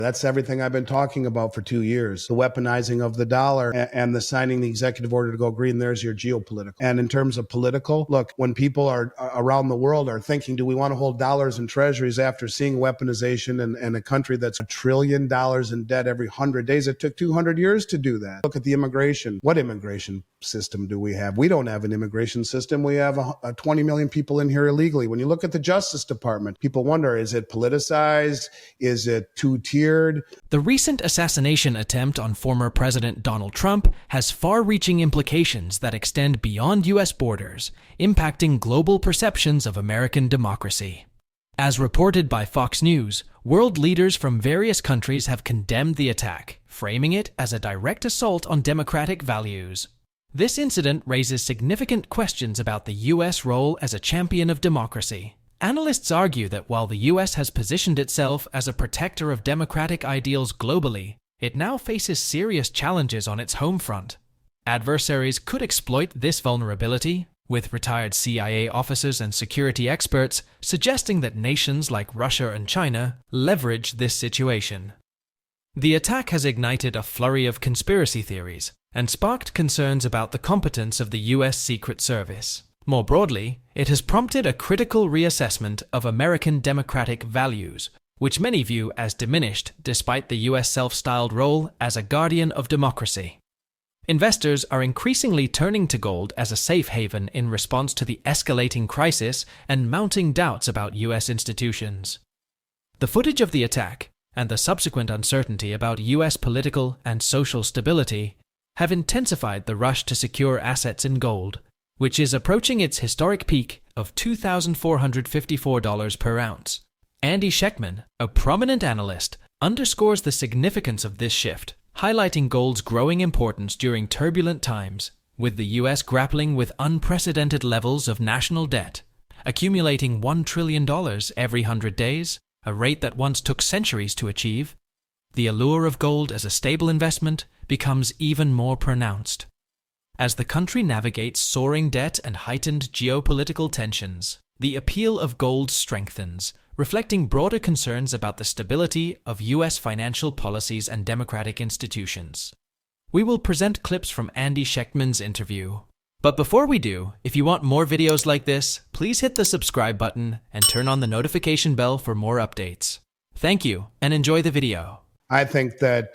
That's everything I've been talking about for 2 years. The weaponizing of the dollar and the signing the executive order to go green. There's your geopolitical. And in terms of political, look, when people are around the world are thinking, do we want to hold dollars and treasuries after seeing weaponization and a country that's $1 trillion in debt every 100 days? It took 200 years to do that. Look at the immigration. What immigration system do we have? We don't have an immigration system. We have 20 million people in here illegally. When you look at the Justice Department, people wonder, is it politicized? Is it two-tiered? The recent assassination attempt on former President Donald Trump has far-reaching implications that extend beyond U.S. borders, impacting global perceptions of American democracy. As reported by Fox News, world leaders from various countries have condemned the attack, framing it as a direct assault on democratic values. This incident raises significant questions about the U.S. role as a champion of democracy. Analysts argue that while the U.S. has positioned itself as a protector of democratic ideals globally, it now faces serious challenges on its home front. Adversaries could exploit this vulnerability, with retired CIA officers and security experts suggesting that nations like Russia and China leverage this situation. The attack has ignited a flurry of conspiracy theories and sparked concerns about the competence of the U.S. Secret Service. More broadly, it has prompted a critical reassessment of American democratic values, which many view as diminished despite the U.S. self-styled role as a guardian of democracy. Investors are increasingly turning to gold as a safe haven in response to the escalating crisis and mounting doubts about U.S. institutions. The footage of the attack and the subsequent uncertainty about U.S. political and social stability have intensified the rush to secure assets in gold, which is approaching its historic peak of $2,454 per ounce. Andy Schectman, a prominent analyst, underscores the significance of this shift, highlighting gold's growing importance during turbulent times, with the U.S. grappling with unprecedented levels of national debt, accumulating $1 trillion every 100 days, a rate that once took centuries to achieve. The allure of gold as a stable investment becomes even more pronounced. As the country navigates soaring debt and heightened geopolitical tensions, the appeal of gold strengthens, reflecting broader concerns about the stability of U.S. financial policies and democratic institutions. We will present clips from Andy Schectman's interview. But before we do, if you want more videos like this, please hit the subscribe button and turn on the notification bell for more updates. Thank you, and enjoy the video. I think that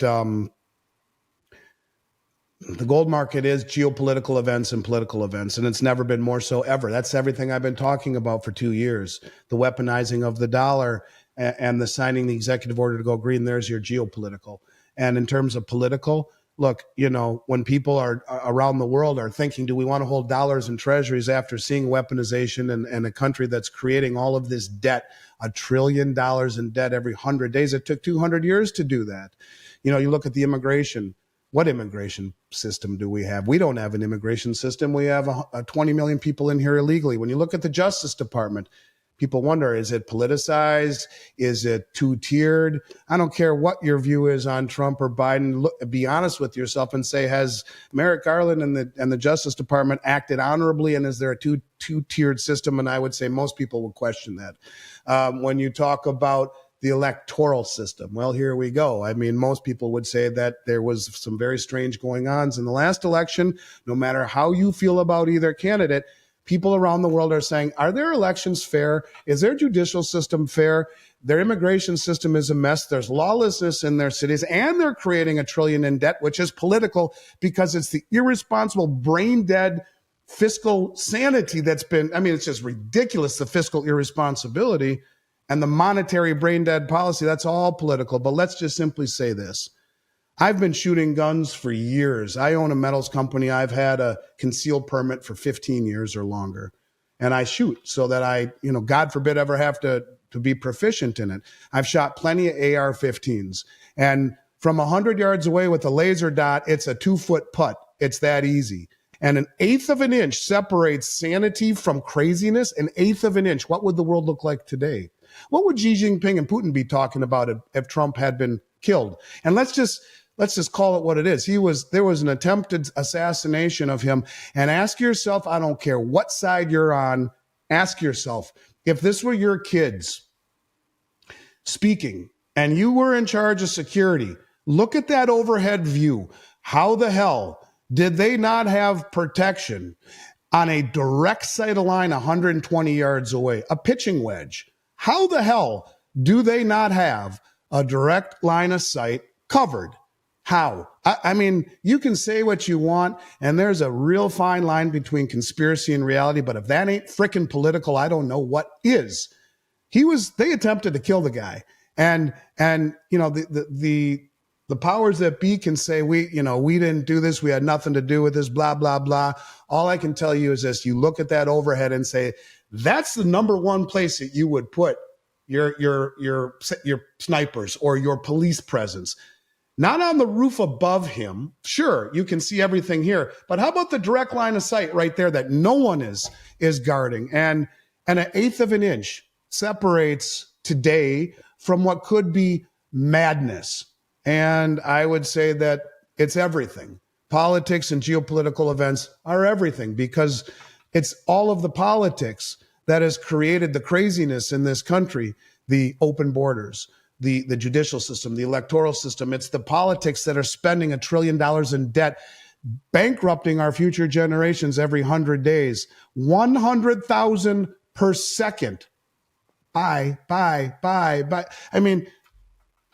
the gold market is geopolitical events and political events, and it's never been more so ever. That's everything I've been talking about for 2 years. The weaponizing of the dollar and the signing the executive order to go green. There's your geopolitical. And in terms of political, look, you know, when people are around the world are thinking, do we want to hold dollars and treasuries after seeing weaponization and a country that's creating all of this debt, $1 trillion in debt every 100 days? It took 200 years to do that. You know, you look at the immigration. What immigration system do we have? We don't have an immigration system. We have 20 million people in here illegally. When you look at the Justice Department, people wonder, is it politicized? Is it two-tiered? I don't care what your view is on Trump or Biden. Look, be honest with yourself and say, has Merrick Garland and the Justice Department acted honorably, and is there a two-tiered system? And I would say most people would question that. When you talk about the electoral system, well, here we go. I mean, most people would say that there was some very strange going-ons in the last election. No matter how you feel about either candidate, people around the world are saying, are their elections fair? Is their judicial system fair? Their immigration system is a mess. There's lawlessness in their cities, and they're creating $1 trillion in debt, which is political because it's the irresponsible, brain-dead fiscal sanity that's been, I mean, it's just ridiculous, the fiscal irresponsibility. And the monetary brain-dead policy, that's all political. But let's just simply say this. I've been shooting guns for years. I own a metals company. I've had a concealed permit for 15 years or longer. And I shoot so that I, you know, God forbid, ever have to be proficient in it. I've shot plenty of AR-15s. And from 100 yards away with a laser dot, it's a 2-foot putt. It's that easy. And 1/8 of an inch separates sanity from craziness. 1/8 of an inch. What would the world look like today? What would Xi Jinping and Putin be talking about if Trump had been killed? And let's just call it what it is. There was an attempted assassination of him. And ask yourself, I don't care what side you're on, ask yourself, if this were your kids speaking and you were in charge of security, look at that overhead view. How the hell did they not have protection on a direct sight of line 120 yards away, a pitching wedge? How the hell do they not have a direct line of sight covered? How? I mean, you can say what you want, and there's a real fine line between conspiracy and reality, but if that ain't frickin' political, I don't know what is. They attempted to kill the guy. And you know, the powers that be can say, we didn't do this, we had nothing to do with this, blah, blah, blah. All I can tell you is this: you look at that overhead and say, that's the number one place that you would put your snipers or your police presence. Not on the roof above him. Sure, you can see everything here, but how about the direct line of sight right there that no one is guarding? And an eighth of an inch separates today from what could be madness. And I would say that it's everything. Politics and geopolitical events are everything, because it's all of the politics that has created the craziness in this country, the open borders, the judicial system, the electoral system. It's the politics that are spending $1 trillion in debt, bankrupting our future generations every 100 days. 100,000 per second. Buy. I mean,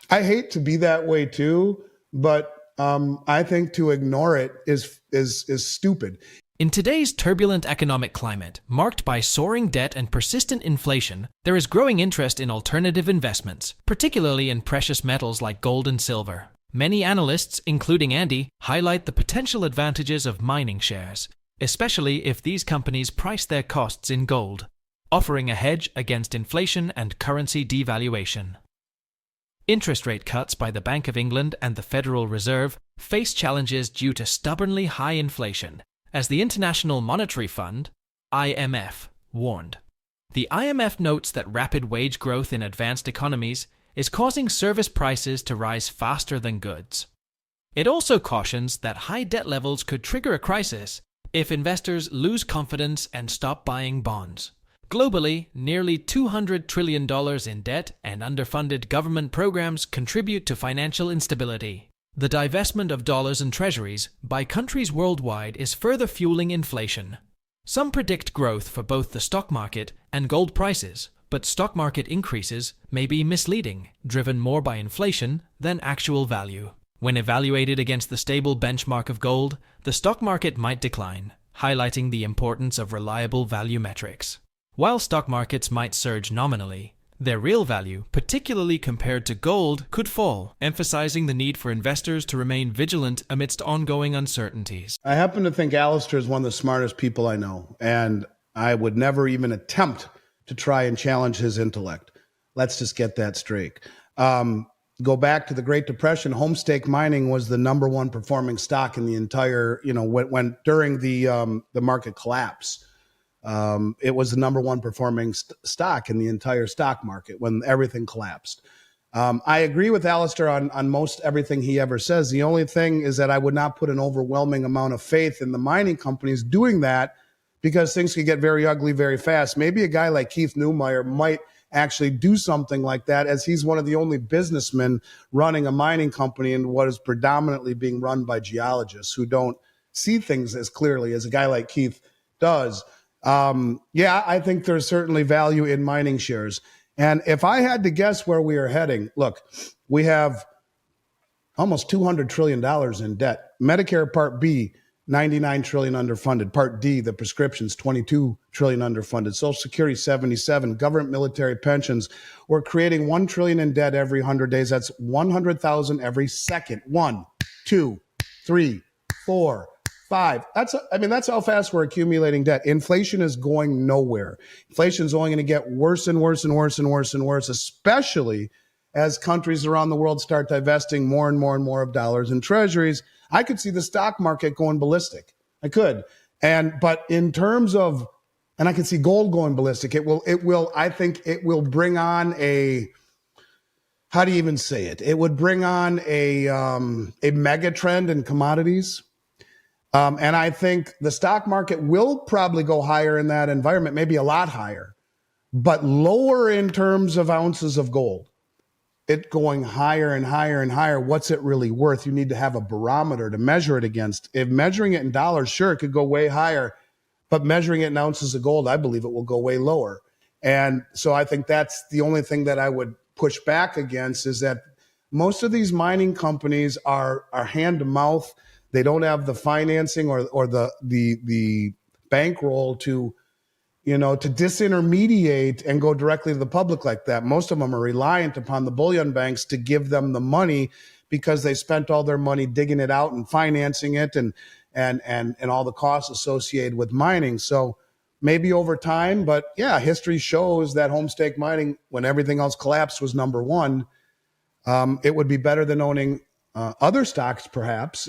I hate to be that way too, but I think to ignore it is stupid. In today's turbulent economic climate, marked by soaring debt and persistent inflation, there is growing interest in alternative investments, particularly in precious metals like gold and silver. Many analysts, including Andy, highlight the potential advantages of mining shares, especially if these companies price their costs in gold, offering a hedge against inflation and currency devaluation. Interest rate cuts by the Bank of England and the Federal Reserve face challenges due to stubbornly high inflation, as the International Monetary Fund, IMF, warned. The IMF notes that rapid wage growth in advanced economies is causing service prices to rise faster than goods. It also cautions that high debt levels could trigger a crisis if investors lose confidence and stop buying bonds. Globally, nearly $200 trillion in debt and underfunded government programs contribute to financial instability. The divestment of dollars and treasuries by countries worldwide is further fueling inflation. Some predict growth for both the stock market and gold prices, but stock market increases may be misleading, driven more by inflation than actual value. When evaluated against the stable benchmark of gold, the stock market might decline, highlighting the importance of reliable value metrics. While stock markets might surge nominally, their real value, particularly compared to gold, could fall, emphasizing the need for investors to remain vigilant amidst ongoing uncertainties. I happen to think Alistair is one of the smartest people I know, and I would never even attempt to try and challenge his intellect. Let's just get that straight. Go back to the Great Depression. Homestake mining was the number one performing stock in the entire, when during the market collapse. It was the number one performing stock in the entire stock market when everything collapsed. I agree with Alistair on most everything he ever says. The only thing is that I would not put an overwhelming amount of faith in the mining companies doing that, because things could get very ugly very fast. Maybe a guy like Keith Neumeyer might actually do something like that, as he's one of the only businessmen running a mining company in what is predominantly being run by geologists who don't see things as clearly as a guy like Keith does. I think there's certainly value in mining shares. And if I had to guess where we are heading, look, we have almost $200 trillion in debt. Medicare Part B, $99 trillion underfunded. Part D, the prescriptions, $22 trillion underfunded. Social Security, $77. Government military pensions. We're creating $1 trillion in debt every 100 days. That's 100,000 every second. 1, 2, 3, 4, 5. That's how fast we're accumulating debt. Inflation is going nowhere. Inflation is only going to get worse and worse and worse and worse and worse, especially as countries around the world start divesting more and more and more of dollars and treasuries. I could see the stock market going ballistic. I could. But in terms of, and I can see gold going ballistic. I think it will bring on how do you even say it? It would bring on a mega trend in commodities. And I think the stock market will probably go higher in that environment, maybe a lot higher, but lower in terms of ounces of gold. it going higher and higher and higher, what's it really worth? You need to have a barometer to measure it against. If measuring it in dollars, sure, it could go way higher, but measuring it in ounces of gold, I believe it will go way lower. And so I think that's the only thing that I would push back against, is that most of these mining companies are hand to mouth. They don't have the financing or the bankroll to disintermediate and go directly to the public like that. Most of them are reliant upon the bullion banks to give them the money, because they spent all their money digging it out and financing it and all the costs associated with mining. So maybe over time, but yeah, history shows that home stake mining, when everything else collapsed, was number one. It would be better than owning other stocks, perhaps.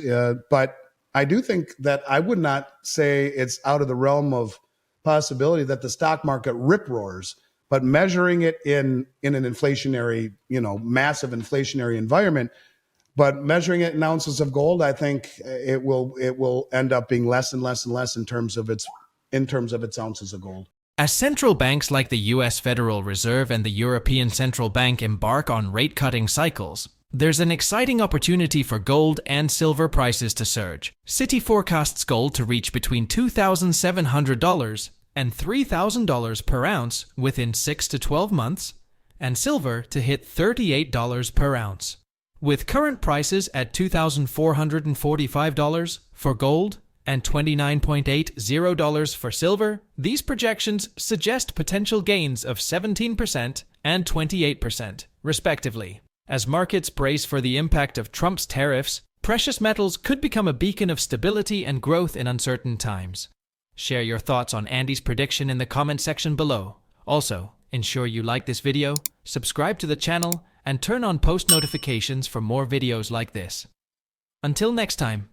But I do think that I would not say it's out of the realm of possibility that the stock market rip roars, but measuring it in an inflationary, massive inflationary environment, but measuring it in ounces of gold, I think it will end up being less and less and less in terms of its ounces of gold. As central banks like the US Federal Reserve and the European Central Bank embark on rate-cutting cycles, there's an exciting opportunity for gold and silver prices to surge. Citi forecasts gold to reach between $2,700 and $3,000 per ounce within 6 to 12 months, and silver to hit $38 per ounce. With current prices at $2,445 for gold and $29.80 for silver, these projections suggest potential gains of 17% and 28%, respectively. As markets brace for the impact of Trump's tariffs, precious metals could become a beacon of stability and growth in uncertain times. Share your thoughts on Andy's prediction in the comment section below. Also, ensure you like this video, subscribe to the channel, and turn on post notifications for more videos like this. Until next time.